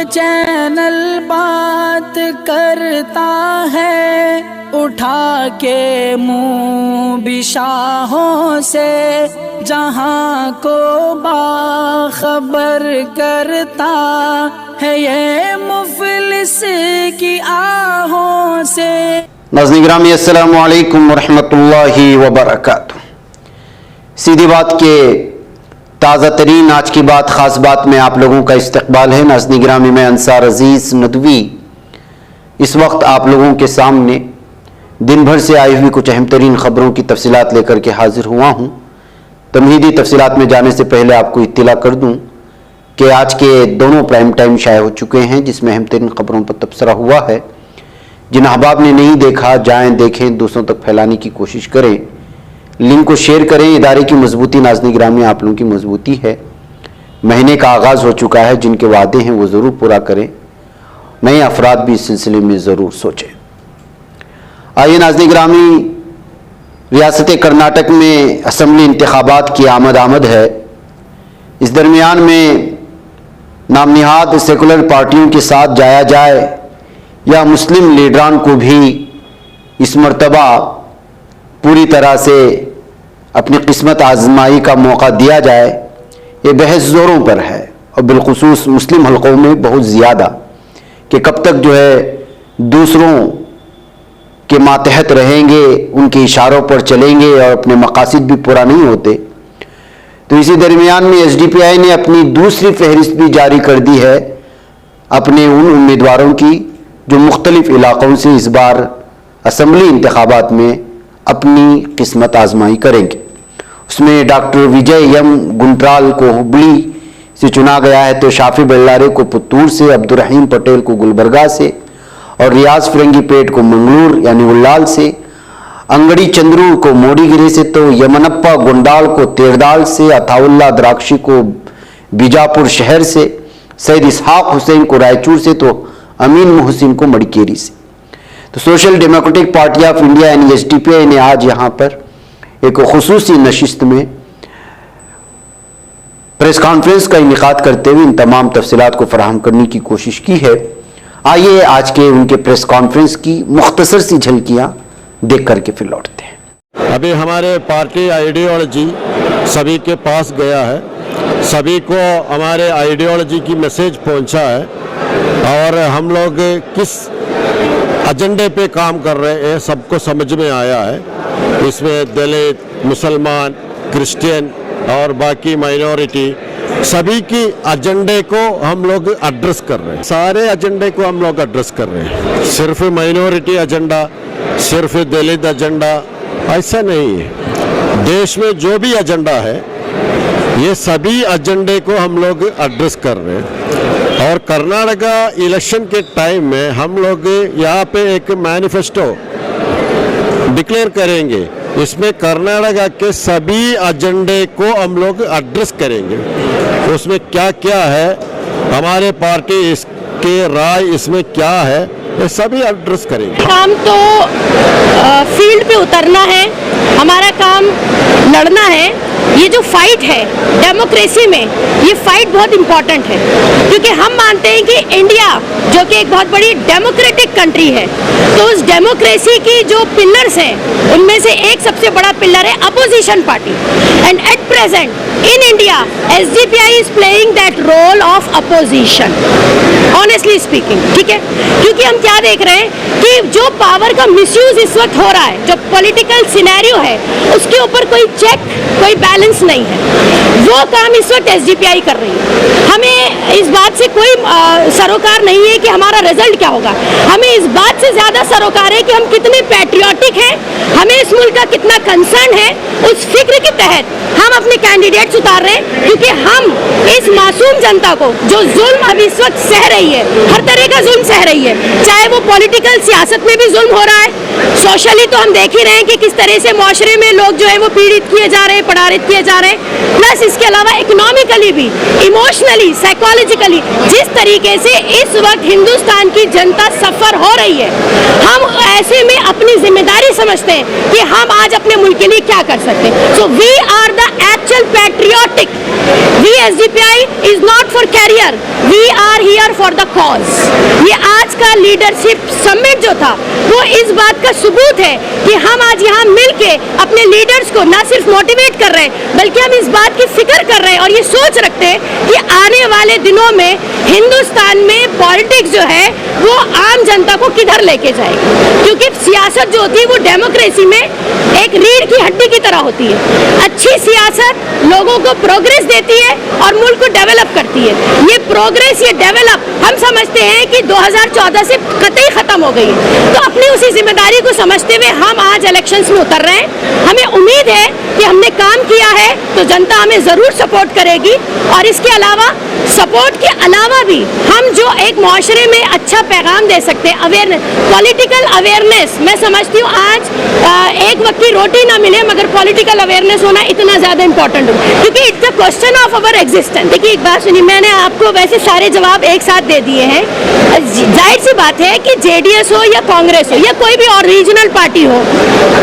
Channel बात करता है उठा के मुंह बिशाहों से, जहां को बाखबर करता है ये मुफलिस की आहों से। नाज़रीन गिरामी अस्सलामु अलैकुम वरहमतुल्लाहि वबरकातुहू। सीधी बात के ताज़ा तरीन आज की बात ख़ास बात में आप लोगों का इस्तकबाल है। नाज़रीन गिरामी मैं अंसार अजीज़ नदवी इस वक्त आप लोगों के सामने दिन भर से आई हुई कुछ अहम तरीन ख़बरों की तफसीलात लेकर के हाजिर हुआ हूँ। तमहीदी तफसीलात में जाने से पहले आपको इत्तला कर दूँ कि आज के दोनों प्राइम टाइम शाये हो चुके हैं, जिसमें अहम तरीन ख़बरों पर तबसरा हुआ है। जिन अहबाब ने नहीं देखा जाएँ देखें, दूसरों तक फैलाने की कोशिश करें, लिंक को शेयर करें। इदारे की मजबूती नाज़रीन गिरामी आप लोगों की मजबूती है। महीने का आगाज़ हो चुका है, जिनके वादे हैं वो ज़रूर पूरा करें। नए अफराद भी इस सिलसिले में ज़रूर सोचें। आइए नाज़रीन गिरामी, रियासत कर्नाटक में असम्बली इंतखाबात की आमद है। इस दरमियान में नाम निहाद सेकुलर पार्टियों के साथ जाया जाए या मुस्लिम लीडरान को भी इस मरतबा पूरी तरह से अपनी किस्मत आजमाई का मौका दिया जाए, ये बहस ज़ोरों पर है और बिलखुसूस मुस्लिम हलकों में बहुत ज़्यादा, कि कब तक जो है दूसरों के मातहत रहेंगे, उनके इशारों पर चलेंगे और अपने मकासद भी पूरा नहीं होते। तो इसी दरमियान में SDPI ने अपनी दूसरी फहरिस्त भी जारी कर दी है अपने उन उम्मीदवारों की जो मुख्तलिफ इलाक़ों से इस बार असम्बली इंतखाबात में अपनी किस्मत आजमाई करेंगे। उसमें डॉक्टर विजय एम गुंट्राल को हुबली से चुना गया है, तो शाफी बल्लारे को पुत्तूर से, अब्दुर्रहीम पटेल को गुलबर्गा से और रियाज फिरंगीपेट को मंगलूर यानी उल्लाल से, अंगड़ी चंद्रू को मोड़ीगिरी से, तो यमनप्पा गुंडाल को तेरदाल से, अताउल्ला द्राक्षी को बीजापुर शहर से, सैयद इसहाक हुसैन को रायचूर से, तो अमीन मोहसिन को मड़केरी से। तो social democratic party of India यानी SDPI ने आज यहाँ पर एक खुसूसी नशिस्त में प्रेस कॉन्फ्रेंस का इनेकाद करते हुए इन तमाम तफसीलात को फराहम करने की कोशिश की है। आइए आज के उनके प्रेस कॉन्फ्रेंस की मुख्तसर सी झलकियाँ देख करके फिर लौटते हैं। अभी हमारे पार्टी आइडियोलॉजी सभी के पास गया है, सभी को हमारे आइडियोलॉजी की मैसेज पहुंचा है और हम लोग किस एजेंडे पे काम कर रहे हैं सबको समझ में आया है। इसमें दलित, मुसलमान, क्रिश्चियन और बाकी माइनॉरिटी सभी की एजेंडे को हम लोग एड्रेस कर रहे हैं। सारे एजेंडे को हम लोग एड्रेस कर रहे हैं। सिर्फ माइनॉरिटी एजेंडा, सिर्फ दलित एजेंडा ऐसा नहीं है। देश में जो भी एजेंडा है ये सभी एजेंडे को हम लोग एड्रेस कर रहे हैं। और कर्नाटका इलेक्शन के टाइम में हम लोग यहाँ पे एक मैनिफेस्टो डिक्लेयर करेंगे। इसमें कर्नाटका के सभी एजेंडे को हम लोग एड्रेस करेंगे। उसमें क्या क्या है, हमारे पार्टी इसके राय इसमें क्या है, ये सभी एड्रेस करेंगे। काम तो फील्ड पे उतरना है, हमारा काम लड़ना है। ये जो फाइट है डेमोक्रेसी में, ये फाइट बहुत इम्पोर्टेंट है क्योंकि हम मानते हैं कि इंडिया जो कि एक बहुत बड़ी डेमोक्रेटिक कंट्री है, तो उस डेमोक्रेसी की जो पिलर्स हैं उनमें से एक सबसे बड़ा पिलर है opposition party. And at present in India SDPI is playing that role of opposition, honestly speaking, ठीक है। क्योंकि हम क्या देख रहे हैं कि जो पावर का मिसयूज इस वक्त हो रहा है, जो पॉलिटिकल सिनेरियो है, उसके ऊपर कोई चेक, कोई बैलेंस नहीं है। वो काम इस वक्त SDPI कर रही है। हमें इस बात से कोई सरोकार नहीं है कि हमारा रिजल्ट क्या होगा। हमें इस बात से ज्यादा सरोकार है कि हम कितने पैट्रियोटिक हैं, हमें इस मुल्क का कितना कंसर्न है। उस फिक्र के तहत हम अपने कैंडिडेट्स उतार रहे हैं क्योंकि हम इस मासूम जनता को जो जुल्म अभी इस वक्त सह रही है, हर तरह का जुल्म सह रही है, चाहे वो पॉलिटिकल सियासत में भी जुल्म हो रहा है, सोशली तो हम देख ही रहे हैं कि किस तरह से मुआशरे में लोग जो है वो पीड़ित किए जा रहे हैं, प्रताड़ित किए जा रहे हैं, प्लस इसके अलावा इकोनॉमिकली भी, इमोशनली, साइकोलॉजिकली जिस तरीके से इस वक्त हिंदुस्तान की जनता सफर हो रही है, हम ऐसे में अपनी जिम्मेदारी समझते हैं कि हम आज अपने मुल्क के लिए क्या कर सकते हैं। So we are the actual patriotic. We SDPI is not for career. We are here are for the cause. ये आज का लीडरशिप समिट जो था वो इस बात का सबूत है कि हम आज यहाँ मिलके अपने लीडर्स को ना सिर्फ मोटिवेट कर रहे हैं बल्कि हम इस बात की फिक्र कर रहे हैं और ये सोच रखते हैं कि आने वाले दिनों में हिंदुस्तान में पॉलिटिक्स जो है वो आम जनता को किधर लेके जाएगी, क्योंकि सियासत जो होती है वो डेमोक्रेसी में एक रीढ़ की हड्डी की तरह होती है। अच्छी सियासत लोगों को प्रोग्रेस देती है और मुल्क को डेवलप करती है। ये प्रोग्रेस, ये डेवलप हम समझते हैं कि 2014 से कतई खत्म हो गई है। तो अपनी उसी जिम्मेदारी को समझते हुए हम आज इलेक्शंस में उतर रहे हैं। हमें उम्मीद है कि हमने काम किया है तो जनता हमें जरूर सपोर्ट करेगी और इसके अलावा सपोर्ट के अलावा भी हम जो एक माशरे में अच्छा पैगाम दे सकते हैं, अवेयरनेस, पॉलिटिकल अवेयरनेस। मैं समझती हूँ आज एक वक्त की रोटी ना मिले मगर पॉलिटिकल अवेयरनेस होना इतना ज़्यादा इंपॉर्टेंट हो, क्योंकि it's a question of our existence. देखिए एक बात सुनिए, मैंने आपको वैसे सारे जवाब एक साथ दे दिए हैं। जाहिर सी बात है कि जेडीएस हो या कांग्रेस हो या कोई भी और रीजनल पार्टी हो,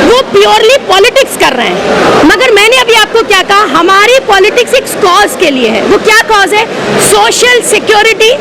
वो प्योरली पॉलिटिक्स कर रहे हैं। मगर मैंने अभी आपको क्या कहा, हमारी पॉलिटिक्स एक कॉज के लिए है। वो क्या कॉज है? सोशल सिक्योरिटी,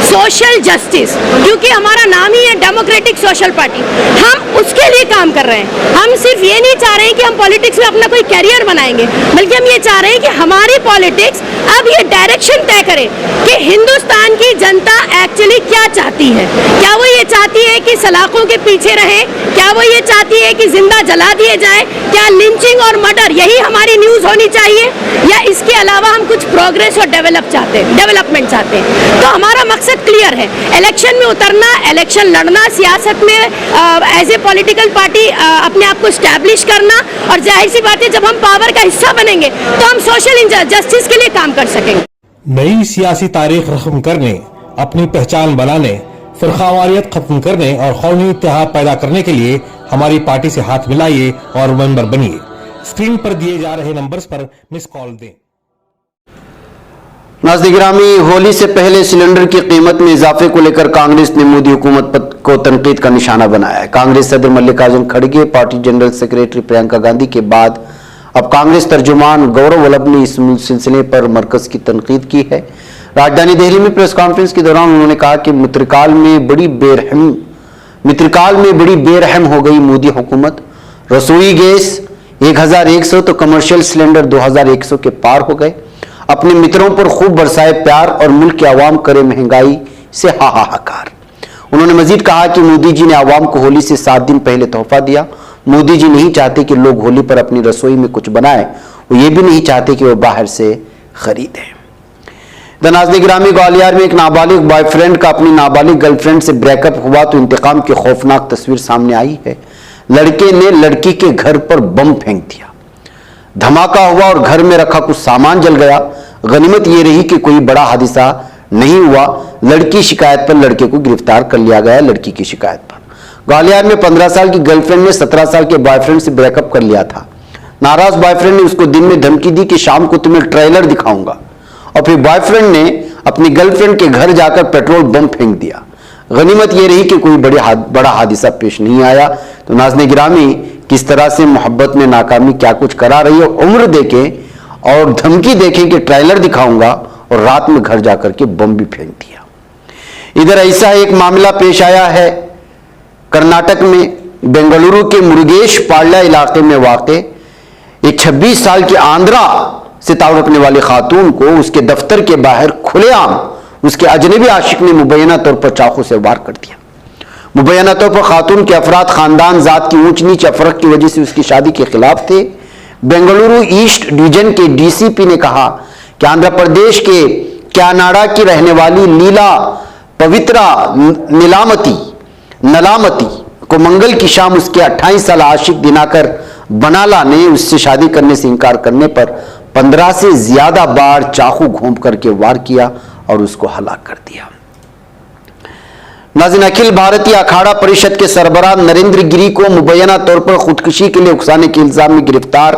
सोशल जस्टिस, क्योंकि हमारा नाम ही है डेमोक्रेटिक सोशल पार्टी। हम उसके लिए काम कर रहे हैं। हम सिर्फ ये नहीं चाह रहे हैं कि हम पॉलिटिक्स में अपना कोई कैरियर बनाएंगे, बल्कि हम ये चाह रहे हैं कि हमारी पॉलिटिक्स अब ये डायरेक्शन तय करे कि हिंदुस्तान की जनता एक्चुअली क्या चाहती है। क्या वो ये चाहती है कि सलाखों के पीछे रहे? क्या वो ये चाहती है कि जिंदा जला दिए जाए? क्या लिंचिंग और मर्डर यही हमारी न्यूज होनी चाहिए, या इसके अलावा हम कुछ प्रोग्रेस और डेवलपमेंट चाहते हैं? तो हमारा मकसद क्लियर है, इलेक्शन में उतरना, इलेक्शन लड़ना, सियासत में एज ए पॉलिटिकल पार्टी अपने आप को स्टैब्लिश करना, और जाहिर सी बात है जब हम पावर का हिस्सा बनेंगे तो हम सोशल जस्टिस के लिए काम कर सकेंगे। नई सियासी तारीख रकम करने, अपनी पहचान बनाने, फिरकावारियत खत्म करने और कौमी इत्तेहाद पैदा करने के लिए हमारी पार्टी से हाथ मिलाइए और मेंबर बनिए। स्क्रीन पर दिए जा रहे नंबर्स पर मिस कॉल दें। नाज़रीन गिरामी, होली से पहले सिलेंडर की कीमत में इजाफे को लेकर कांग्रेस ने मोदी हुकूमत को तनकीद का निशाना बनाया है। कांग्रेस सदर मल्लिकार्जुन खड़गे, party general secretary Priyanka Gandhi के बाद अब कांग्रेस तर्जुमान गौरव वल्लभ ने इस सिलसिले पर मरकज की तनकीद की है। राजधानी दिल्ली में प्रेस कॉन्फ्रेंस के दौरान उन्होंने कहा कि मित्रकाल में बड़ी बेरहम हो गई मोदी हुकूमत। रसोई गैस 1100 तो कमर्शियल सिलेंडर 2100 के पार हो गए। अपने मित्रों पर खूब बरसाए प्यार और मुल्क की आवाम करे महंगाई से हाहाकार। उन्होंने मजीद कहा कि मोदी जी ने आवाम को होली से 7 दिन पहले तोहफा दिया। मोदी जी नहीं चाहते कि लोग होली पर अपनी रसोई में कुछ बनाए, वो ये भी नहीं चाहते कि वो बाहर से खरीदें। नाज़रीन गिरामी, ग्वालियर में एक नाबालिग बॉयफ्रेंड का अपनी नाबालिग गर्लफ्रेंड से ब्रेकअप हुआ तो इंतकाम की खौफनाक तस्वीर सामने आई है। लड़के ने लड़की के घर पर बम फेंक दिया, धमाका हुआ और घर में रखा कुछ सामान जल गया। गनीमत यह रही कि कोई बड़ा हादसा नहीं हुआ। लड़की शिकायत पर लड़के को गिरफ्तार कर लिया गया। लड़की की शिकायत पर ग्वालियर में 15 साल की गर्लफ्रेंड ने 17 साल के बॉयफ्रेंड से ब्रेकअप कर लिया था। नाराज बॉयफ्रेंड ने उसको दिन में धमकी दी कि शाम को तुम्हें ट्रेलर दिखाऊंगा, और फिर बॉयफ्रेंड ने अपनी गर्लफ्रेंड के घर जाकर पेट्रोल बम फेंक दिया। गनीमत यह रही कि कोई बड़ा हादसा पेश नहीं आया। तो नाज़रीन गिरामी, किस तरह से मोहब्बत में नाकामी क्या कुछ करा रही है। उम्र देके और धमकी देके कि ट्रेलर दिखाऊंगा, और रात में घर जाकर के बम भी फेंक दिया। इधर ऐसा एक मामला पेश आया है कर्नाटक में, बेंगलुरु के मुरुगेश पाल्या इलाके में वाक़े एक 26 साल की आंध्रा से ताल्लुक़ रखने वाली खातून को उसके दफ्तर के बाहर खुलेआम उसके अजनबी आशिक ने मुबैना तौर पर चाकू से वार कर दिया। मुबैना तौर पर खातून के अफराद खानदान जात की ऊंच नीच अफरक की वजह से उसकी शादी के खिलाफ थे। बेंगलुरु ईस्ट डिवीजन के डीसीपी ने कहा कि आंध्र प्रदेश के क्यानाडा की रहने वाली लीला पवित्रा नलामती को मंगल की शाम उसके 28 साल आशिक दिनाकर बनाला ने उससे शादी करने से इनकार करने पर 15 से ज्यादा बार चाकू घोंप करके वार किया और उसको हलाक कर दिया। नाज़रीन, अखिल भारतीय अखाड़ा परिषद के सरबराह नरेंद्र गिरी को मुबैना तौर पर खुदकुशी के लिए उकसाने के इल्जाम में गिरफ्तार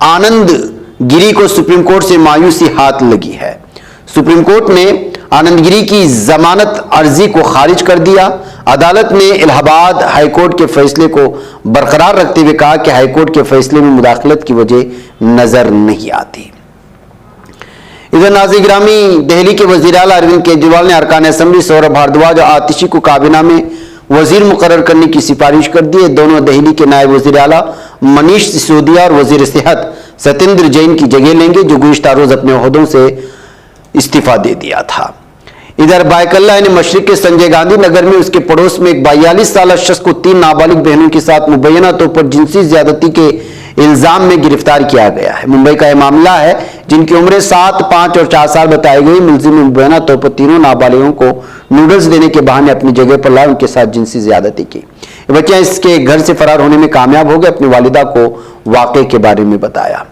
आनंद गिरी को सुप्रीम कोर्ट से मायूसी हाथ लगी है। सुप्रीम कोर्ट ने आनंद गिरी की जमानत अर्जी को खारिज कर दिया। अदालत ने इलाहाबाद हाईकोर्ट के फैसले को बरकरार रखते हुए कहा कि हाईकोर्ट के फैसले में मुदाखलत की वजह नजर नहीं आती। इधर नाज़रीन गिरामी, दिल्ली के वज़ीर आला अरविंद केजरीवाल ने अरकान असम्बली सौरभ भारद्वाज और आतिशी को काबीना में वजीर मुकर्रर करने की सिफारिश कर दी है। दोनों दिल्ली के नायब वज़ीर आला मनीष सिसोदिया और वज़ीर सेहत सत्येंद्र जैन की जगह लेंगे, जो गुज़िश्ता रोज अपने ओहदों से इस्तीफा दे दिया था। इधर बायकल्ला यानी मशरिक के संजय गांधी नगर में उसके पड़ोस में एक 42 साल शख्स को 3 नाबालिग बहनों के साथ मुबैना तौर पर जिनसी ज्यादती के इल्जाम में गिरफ्तार किया गया है। मुंबई का यह मामला है, जिनकी उम्रें 7, 5 और 4 साल बताई गई। मुलजिम ने मुबैना तौर पर तीनों नाबालिगों को नूडल्स देने के बहाने अपनी जगह पर लाए, उनके साथ जिनसी ज्यादती की। बच्चियां इसके घर से फरार होने में कामयाब हो गए। अपनी वालिदा को वाकये के बारे में बताया।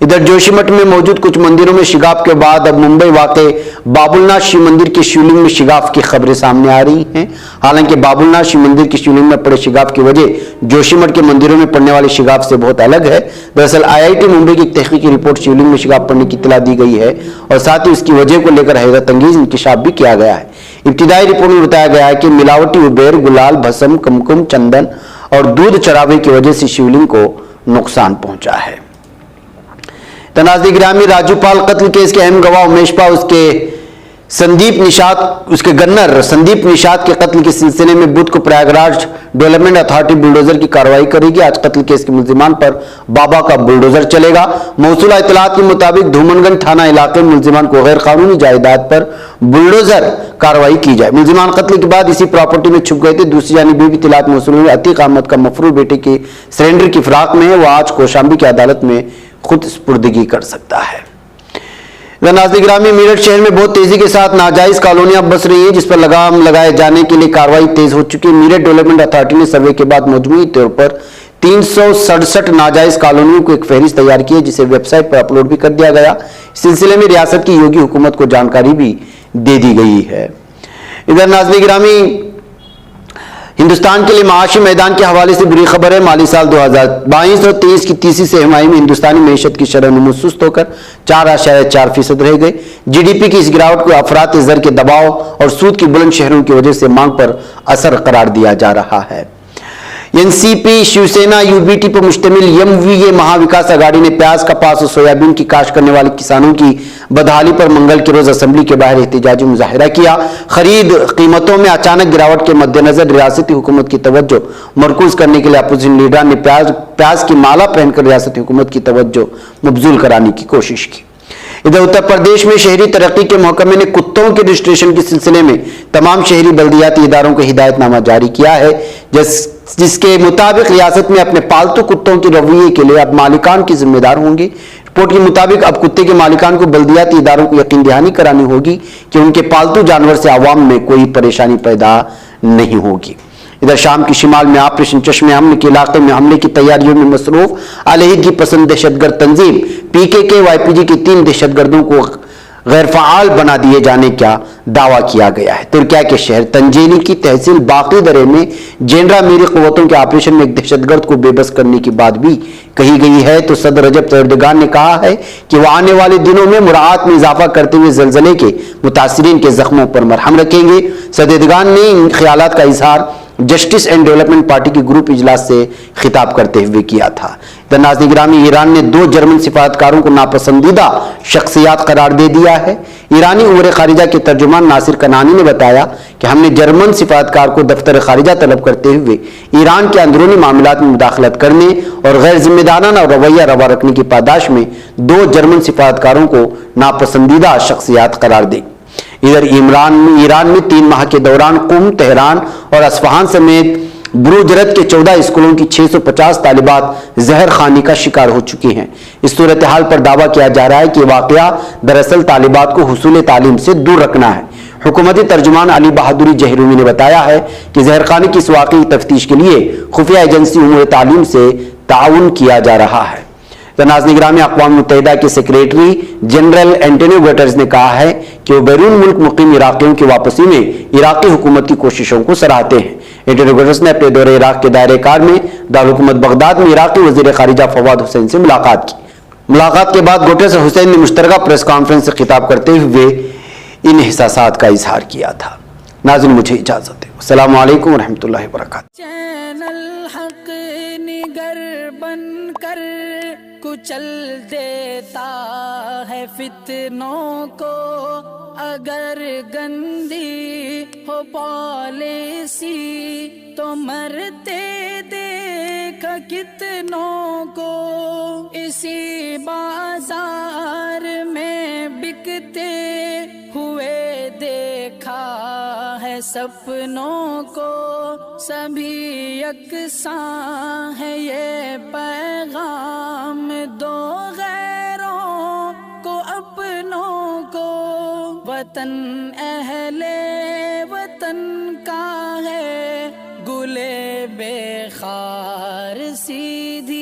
इधर जोशीमठ में मौजूद कुछ मंदिरों में शिगाफ के बाद अब मुंबई वाक़े बाबुलनाथ शिव मंदिर के शिवलिंग में शिगाफ की खबरें सामने आ रही हैं। हालांकि बाबुलनाथ शिव मंदिर के शिवलिंग में पड़े शिगाफ की वजह जोशीमठ के मंदिरों में पड़ने वाले शिगाफ से बहुत अलग है। दरअसल IIT मुंबई की तहकीकी रिपोर्ट शिवलिंग में शिगाफ पड़ने की इत्तला दी गई है और साथ ही उसकी वजह को लेकर हैरत अंगेज इंकशाफ भी किया गया है। इब्तिदाई रिपोर्ट में बताया गया है कि मिलावटी उबेर, गुलाल, भस्म, कुमकुम, चंदन और दूध चढ़ावे की वजह से शिवलिंग को नुकसान पहुंचा है। नाज़रीन गिरामी, राजूपाल कत्ल केस के अहम गवाह उमेश पा उसके गन्नर संदीप निषाद के कत्ल के सिलसिले में बुध को प्रयागराज डेवलपमेंट अथॉरिटी बुलडोजर की कार्रवाई करेगी। आज कत्ल केस के मुलजिमान पर बाबा का बुलडोजर चलेगा। मौसूला इतलात के मुताबिक धूमनगंज थाना इलाके में मुलजिमान को गैर कानूनी जायदाद पर बुलडोजर कार्रवाई की जाए। मुलजिमान कत्ल के बाद इसी प्रॉपर्टी में छुप गए थे। दूसरी जानिब भी इतलात मौसूल हुई, अतीक अहमद का मफरूर बेटे के सरेंडर की फिराक में है। वह आज कौशाम्बी की अदालत में खुद सुपुर्दगी कर सकता है। नाज़रीन गिरामी, मेरठ शहर में बहुत तेजी के साथ नाजायज कॉलोनियां बस रही है, जिस पर लगाम लगाए जाने के लिए कार्रवाई तेज हो चुकी है। मेरठ डेवलपमेंट अथॉरिटी ने सर्वे के बाद मजमूई तौर पर 367 नाजायज कॉलोनियों को एक फहरिस्त तैयार की है, जिसे वेबसाइट पर अपलोड भी कर दिया गया। इस सिलसिले में रियासत की योगी हुकूमत को जानकारी भी दे दी गई है। इधर नाज़रीन गिरामी, हिंदुस्तान के लिए माशी मैदान के हवाले से बुरी खबर है। माली साल 2022 और 23 की तीसरी तिमाही में हिंदुस्तानी मैशत की शरह नमू सुस्त होकर 4.4% रह गए। GDP की इस गिरावट को अफरात ज़र के दबाव और सूद की बुलंद शहरों की वजह से मांग पर असर करार दिया जा रहा है। NCP, शिवसेना, UBT पर मुश्तमिल MVA महाविकास आघाड़ी ने प्याज, कपास और सोयाबीन की काश्त करने वाले किसानों की बदहाली पर मंगल के रोज असेंबली के बाहर एहतजाजी मुजाहिरा किया। खरीद कीमतों में अचानक गिरावट के मद्देनजर रियासती हुकूमत की तवज्जो मरकूज करने के लिए अपोजिशन लीडर ने प्याज की माला पहनकर रियासती हुकूमत की तवज्जो मबजूल कराने की कोशिश की। इधर उत्तर प्रदेश में शहरी तरक्की के महकमे ने कुत्तों के रजिस्ट्रेशन के सिलसिले में तमाम शहरी बल्दियाती इदारों को हिदायतनामा जारी किया है, जिसके मुताबिक रियासत में अपने पालतू कुत्तों के रवैये के लिए अब मालिकान की जिम्मेदार होंगे। रिपोर्ट के मुताबिक अब कुत्ते के मालिकान को बल्दियाती इदारों को यकीन दहानी करानी होगी कि उनके पालतू जानवर से आवाम में कोई परेशानी पैदा नहीं होगी। इधर शाम की शिमाल में ऑपरेशन चश्मे हमले के इलाके में हमले की तैयारियों में मसरूफ अलहदगी पसंद दहशतगर्द तंजीम PKK YPG के 3 दहशतगर्दों को गैर फाल बना दिए जाने का दावा किया गया है। तुर्किया के शहर तंजेली की तहसील बाकी दरे में जेनरा मेरी कुव्वतों के ऑपरेशन में एक दहशतगर्द को बेबस करने की बात भी कही गई है। तो सदर रजब एर्दोगान ने कहा है कि वह आने वाले दिनों में मुराआत में इजाफा करते हुए जलजले के मुतासिरीन के जख्मों पर मरहम रखेंगे। सदर एर्दोगान ने इन ख्यालात का इजहार जस्टिस एंड डेवलपमेंट पार्टी की ग्रुप इजलास से खिताब करते हुए किया था। नाज़रीन गिरामी, ईरान ने 2 जर्मन सिफारतकारों को नापसंदीदा शख्सियात करार दे दिया है। ईरानी उमर खारिजा के तर्जुमान नासिर कनानी ने बताया कि हमने जर्मन सिफारतकार को दफ्तर खारिजा तलब करते हुए ईरान के अंदरूनी मामलात में मुदाखलत करने और गैर जिम्मेदाराना रवैया रवा रखने की पादाश में 2 जर्मन सिफारतकारों को नापसंदीदा शख्सियात करार दी। इधर ईरान में 3 माह के दौरान कुम, तेहरान और अस्फहान समेत बुरूजरत के 14 स्कूलों की 650 तालिबात जहर खानी का शिकार हो चुकी हैं। इस सूरत हाल पर दावा किया जा रहा है कि वाकया दरअसल तालिबात को हुसूल तालीम से दूर रखना है। हुकूमती तर्जुमान अली बहादुरी जहरूमी ने बताया है कि जहर खानी की इस वाकई की तफ्तीश के लिए खुफिया एजेंसी उमूर तालीम से ताउन किया जा रहा है। नाज़रीन गिरामी, अक़वाम मुत्तहिदा के सेक्रेटरी जनरल एंटोनियो गुटेरेस ने कहा है कि वो बैरून मुल्क मुकीम इराकियों की वापसी में इराकी हुकूमत की कोशिशों को सराहते हैं। एंटोनियो गुटेरेस ने अपने दौरे इराक के दायरे कार में दारुल हुकूमत बगदाद में इराकी वज़ीर खारिजा फवाद हुसैन से मुलाकात की। मुलाकात के बाद गुटेरेस और हुसैन ने मुश्तरका प्रेस कॉन्फ्रेंस से खिताब करते हुए इन एहसासात का इजहार किया था। नाज़रीन, मुझे इजाजत है। अस्सलामु अलैकुम रहमतुल्लाहि व बरकातहू। चैनल हक निगर बनकर कुचल देता है फितनों को। अगर गंदी हो पॉलिसी तो मरते देख कितनों को। इसी बाजार में बिकते हुए देखा है सपनों को। सभी यकसां है ये पैगाम दो गैरों को अपनों को। वतन अहले वतन का है गुले बेखार सीधी